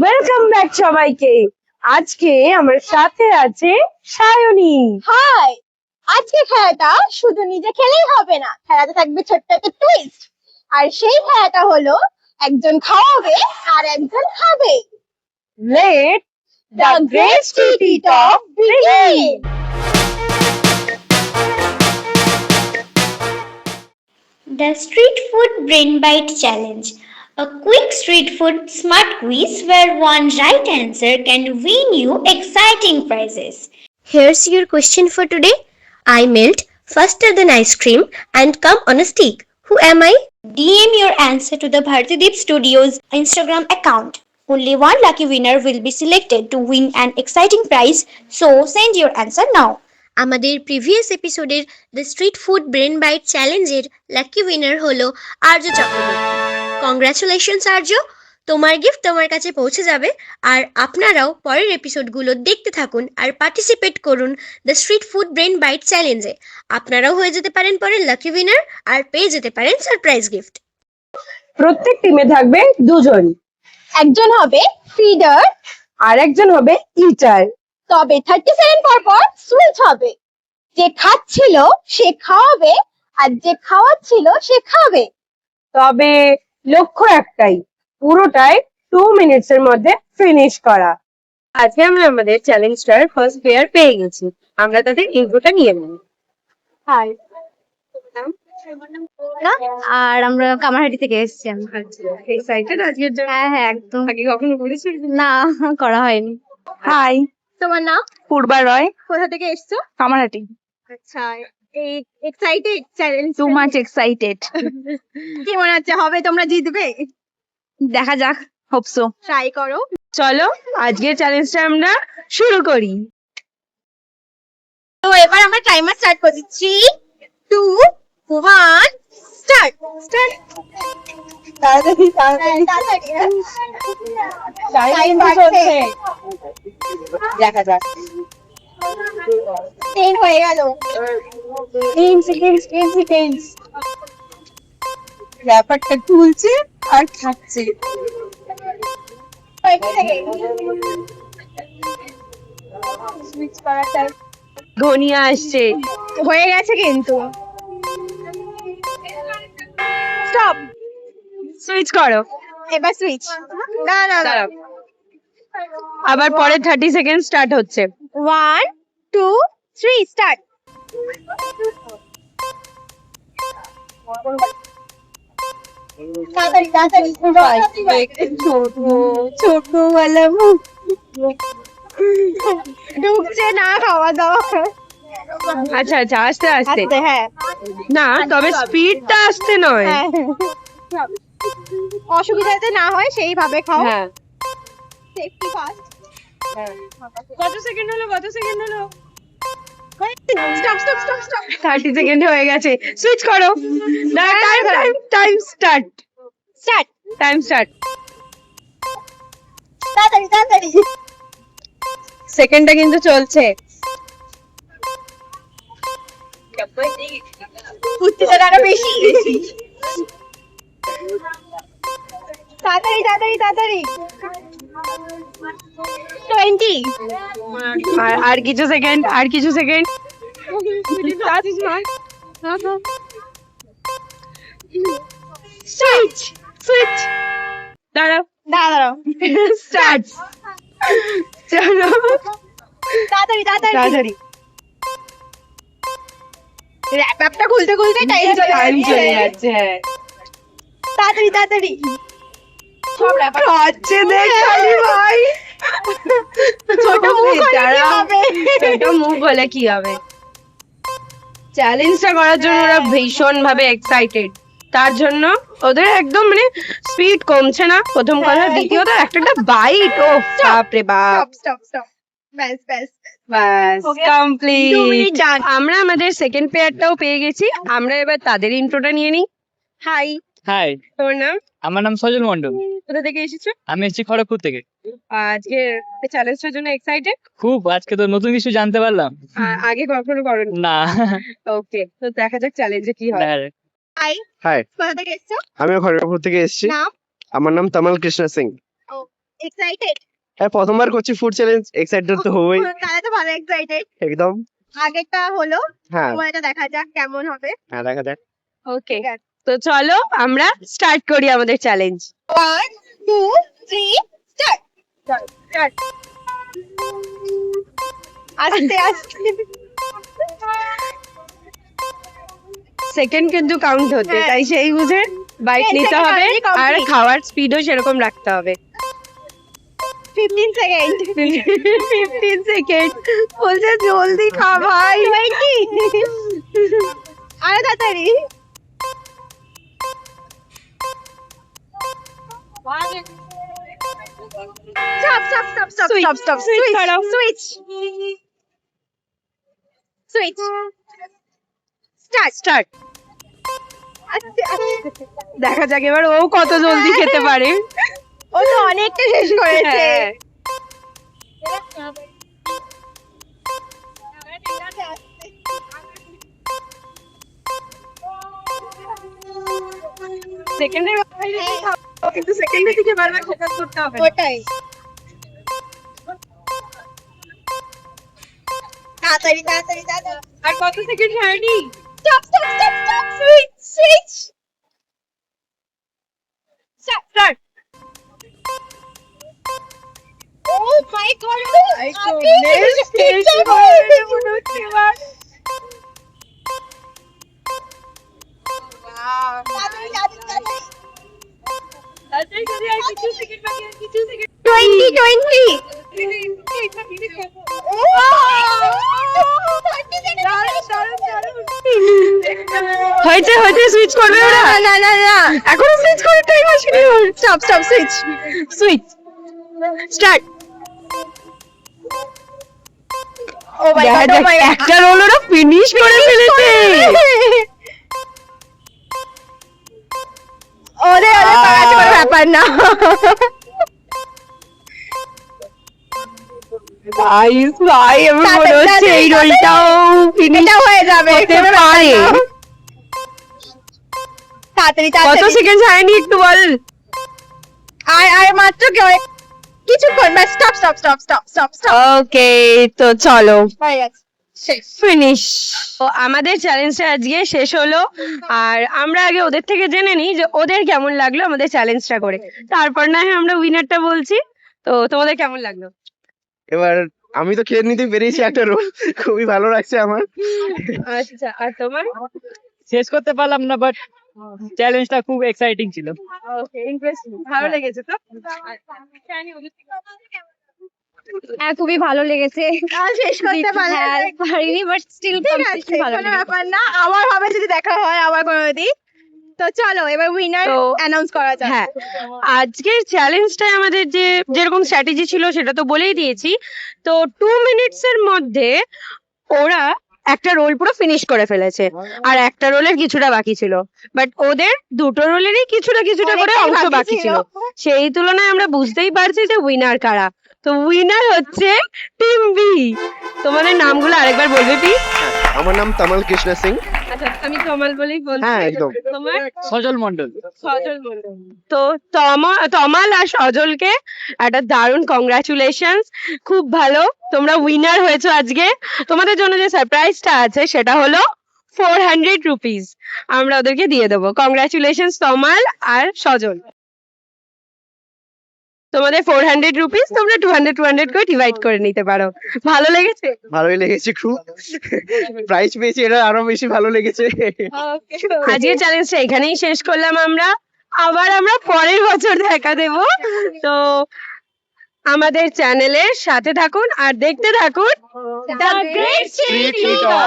Welcome back সবাইকে। আজকে আমার সাথে আছে সায়নী। হাই, আজকে খেলাটা শুধু নিজে খেলেই হবে না, খেলাতে থাকবে ছোট্ট একটা টুইস্ট। আর সেই খেলাটা হলো একজন খাওয়াবে আর একজন খাবে। Let the great street talk begin. The Street Food Brain Bite Challenge, a quick street food smart quiz where one right answer can win you exciting prizes. Here's your question for today. I melt faster than ice cream and come on a stick. Who am I? DM your answer to the Bhartideep Studios Instagram account. Only one lucky winner will be selected to win an exciting prize, so send your answer now. আমাদের previous এপিসোডের the street food brain bite চ্যালেঞ্জের lucky winner হলো Arya Chakraborty. Congratulations আর্য, তোমার gift তোমার কাছে পৌঁছে যাবে। আর আপনারাও পরের এপিসোডগুলো দেখতে থাকুন আর পার্টিসিপেট করুন the street food brain bite চ্যালেঞ্জে। আপনারাও হয়ে যেতে পারেন পরের লাকি উইনার আর পেয়ে যেতে পারেন সারপ্রাইজ গিফট। প্রত্যেক টিমে থাকবে দুজন, একজন হবে ফিডার, আর একজন হবে ইটার। তবে 30 সেকেন্ড পর পর সুইচ হবে। যে খাচ্ছিল সে খাওয়াবে আর যে খাওয়াচ্ছিল সে খাবে। তবে লক্ষ্য একটাই, পুরোটাই 2 মিনিটস এর মধ্যে ফিনিশ করা। আজকে আমরা আমাদের চ্যালেঞ্জটার ফার্স্ট প্লেয়ার পেয়ে গেছি। আমরা তাদের ইন্ট্রোটা নিয়ে নেব। হাই, আর আমরা কামারহাটি থেকে এসেছি। আমি এক্সাইটেড আজকের জন্য? হ্যাঁ একদম। আগে কখনো করেছিস? না, করা হয়নি। হাই, তোমার নাম? পূর্বা রয়, কোথা থেকে এসছো? কামারহাটি। আচ্ছা, এই excited challenge too much excited. কি মনে হচ্ছে হবে তোমরা জিতবে? দেখা যাক, হোপ সো। ট্রাই করো। চলো আজকের চ্যালেঞ্জটা আমরা শুরু করি। তো এবার আমরা টাইমার স্টার্ট করছি। 3 2 1 স্টার্ট। তাড়াতাড়ি টাইম চলছে। দেখা যাক। 10 হয়ে গেল। 3 সেকেন্ড। ব্যাপারটা তুলছে আর খাচ্ছে। সুইচ করার টাইম ঘনিয়ে আসছে। হয়ে গেছে কিন্তু। স্টপ। সুইচ করো। এবার সুইচ। না না না। দাঁড়াও। আবার পরে 30 সেকেন্ড স্টার্ট হচ্ছে। 1 2 3 স্টার্ট। তাড়াতাড়ি ছোট वाला মুখ ঢুকছে না খাওয়া দাওয়া। আচ্ছা আস্তে আস্তে। আস্তে, হ্যাঁ না তবে স্পিডটা আসতে নয়। হ্যাঁ। অসুবিধা যাতে না হয় সেইভাবে খাও। হ্যাঁ। Safety first. কত সেকেন্ড হলো? স্টপ 30 সেকেন্ড হয়ে গেছে। সুইচ করো। না, টাইম স্টার্ট। Time start. তাড়াতাড়ি সেকেন্ডটা কিন্তু চলছে। ফুটতে আরো বেশি। তাড়াতাড়ি 20 আর কিছু সেকেন্ড। সুইচ দাঁড়াও। স্টার্ট। চলো তাড়াতাড়ি র্যাপটা খুলতে টাইম চলে যাচ্ছে। হ্যাঁ, তাড়াতাড়ি সব র্যাপ খাচ্ছে দেখ খালি ভাই। ছোট মুখ হলে কি হবে? ছোট মুখ হলে কি হবে? চ্যালেঞ্জটা করার জন্য ওরা ভীষণ ভাবে এক্সাইটেড। তার জন্য ওদের একদম মানে স্পিড কমছে না, প্রথম কথা। দ্বিতীয়ত একটা বাইট, ও বাপ রে বাপ। স্টপ ব্যাস বাস Okay. কমপ্লিট। 2 মিনিট ডান। আমরা আমাদের সেকেন্ড পেয়ারটাও পেয়ে গেছি। আমরা এবার তাদের ইন্ট্রোটা নিয়ে নিই। হাই, হাই, তোর নাম? আমার নাম সজল মন্ডল। কোথা থেকে এসেছো? আমি এসেছি খড়গপুর থেকে। আজকে চ্যালেঞ্জটার জন্য এক্সাইটেড? খুব, আজকে তো নতুন কিছু জানতে পারলাম। আগে কখনো করোনি? না, ওকে, তো দেখা যাক চ্যালেঞ্জে কি হয়। দেখা যাক। হাই, কোথা থেকে এসছো? আমিও খড়গপুর থেকে এসেছি। নাম? আমার নাম তমাল কৃষ্ণ সিং। এক্সাইটেড? হ্যাঁ, প্রথমবার করছি ফুড চ্যালেঞ্জ, এক্সাইটেড তো হবই তাহলে তো ভালো এক্সাইটেড। একদম। আগেরটা হলো, হ্যাঁ তোমার এটা দেখা যাক কেমন হবে। হ্যাঁ, দেখা যাক। ওকে, তো চলো আমরা স্টার্ট করি আমাদের চ্যালেঞ্জ। 1 2 3 স্টার্ট। আস্তে আস্তে সেকেন্ড কিন্তু কাউন্ট হতে, হ্যাঁ। তাই সেই বুঝে বাইট 10 নিতে second হবে already complete। আর খাওয়ার স্পিডও সেরকম রাখতে হবে। 15 সেকেন্ড 15 সেকেন্ড বলছে জলদি খা ভাই। 20 আরে তাড়াতাড়ি। Stop. Switch করো। Switch. স্টার্ট। আস্তে আস্তে। দেখা যাক এবার ও কত জলদি খেতে পারে। ও তো অনেকটা শেষ করেছে। হ্যাঁ। সেকেন্ডের কিন্তু সেকেন্ডের দিকে বারবার ফোকাস করতে হবে। ওটাই। তাড়াতাড়ি। আর কত সেকেন্ড হয়নি? Stop. Switch. Start. Oh my god. goodness, শেষ হয়ে গেছে মনে হচ্ছে এবার। তাড়াতাড়ি করে আর কিছু সেকেন্ড বাকি, আর কিছু সেকেন্ড। 20 হয়েছে সুইচ করবে ওরা? না এখনো সুইচ করার টাইম আসেনি ওর। Stop switch start. Oh my দেখা গড যাক একটা রোল ওরা ফিনিশ করে ফেলেছে। ওদের পারাতে কোনো ব্যাপার না। ভাই আমি মনে হচ্ছে এই রোলটাও ফিনিশ এটা হয়ে যাবে হতে পারে। তাড়াতাড়ি কত সেকেন্ড হয়নি একটু বল। আর মাত্র কিছুক্ষণ বাস। স্টপ ওকে, তো চলো হয়ে গেছে শেষ। ফিনিশ। তো আমাদের চ্যালেঞ্জটা আজকে শেষ হলো, আর আমরা আগে ওদের থেকে জেনে নিই যে ওদের কেমন লাগলো আমাদের চ্যালেঞ্জটা করে, তারপর না হয় আমরা উইনারটা বলছি। তো তোমাদের কেমন লাগলো? এবার আমি তো খেয়ে নিতে পেরেছি একটা রোল, খুবই ভালো লাগছে আমার। আচ্ছা, আর তোমার? শেষ করতে পারলাম না, বাট চ্যালেঞ্জটা খুব এক্সাইটিং ছিল। ওকে, ইন্টারেস্টিং, ভালো লেগেছে তো? হ্যাঁ, খুবই ভালো লেগেছে। শেষ করতে পারিনি, বাট স্টিল ভালো কোনো ব্যাপার না, আবার হবে যদি দেখা হয় আবার কোনোদিন। তো চলো এবার উইনার তো অ্যানাউন্স করা যাক। হ্যাঁ, আজকের চ্যালেঞ্জটাই আমাদের যেরকম স্ট্র্যাটেজি ছিল সেটা তো বলেই দিয়েছি। তো 2 মিনিটস এর মধ্যে ওরা একটা রোল পুরো ফিনিশ করে ফেলেছে, আর একটা রোলের কিছুটা বাকি ছিল। বাট ওদের দুটো রোলেরই কিছুটা করে অনেকটাই অংশ বাকি বাকি ছিল। ছিল। সেই তুলনায় আমরা বুঝতেই পারছি যে উইনার কারা। তো উইনার হচ্ছে টিম বি। তোমাদের নামগুলো আরেকবার বলবে প্লিজ? আমার নাম তমাল কৃষ্ণ সিং। আচ্ছা, আমি তমাল বলেই বলছি। হ্যাঁ, একদম। তোমার? সজল মন্ডল। সজল মন্ডল। তো তমাল আর সজলকে একটা দারুণ কংগ্রাচুলেশনস, খুব ভালো, তোমরা উইনার হয়েছো আজকে। তোমাদের জন্য যে সারপ্রাইজটা আছে সেটা হলো 400 রুপিস আমরা ওদেরকে দিয়ে দেবো। কংগ্রাচুলেশনস তমাল আর সজল। তোমাদের 400 রুপিস তোমরা 200 করে ডিভাইড করে নিতে পারো। ভালো লেগেছে? ভালোই লেগেছে খুব, প্রাইজ পেয়েছি, এটা আরো বেশি ভালো লেগেছে। আজকের চ্যালেঞ্জটা এখানেই শেষ করলাম আমরা। আবার আমরা পরের বছর দেখা দেব। তো আমাদের চ্যানেলের সাথে থাকুন আর দেখতে থাকুন The Great Street Eater।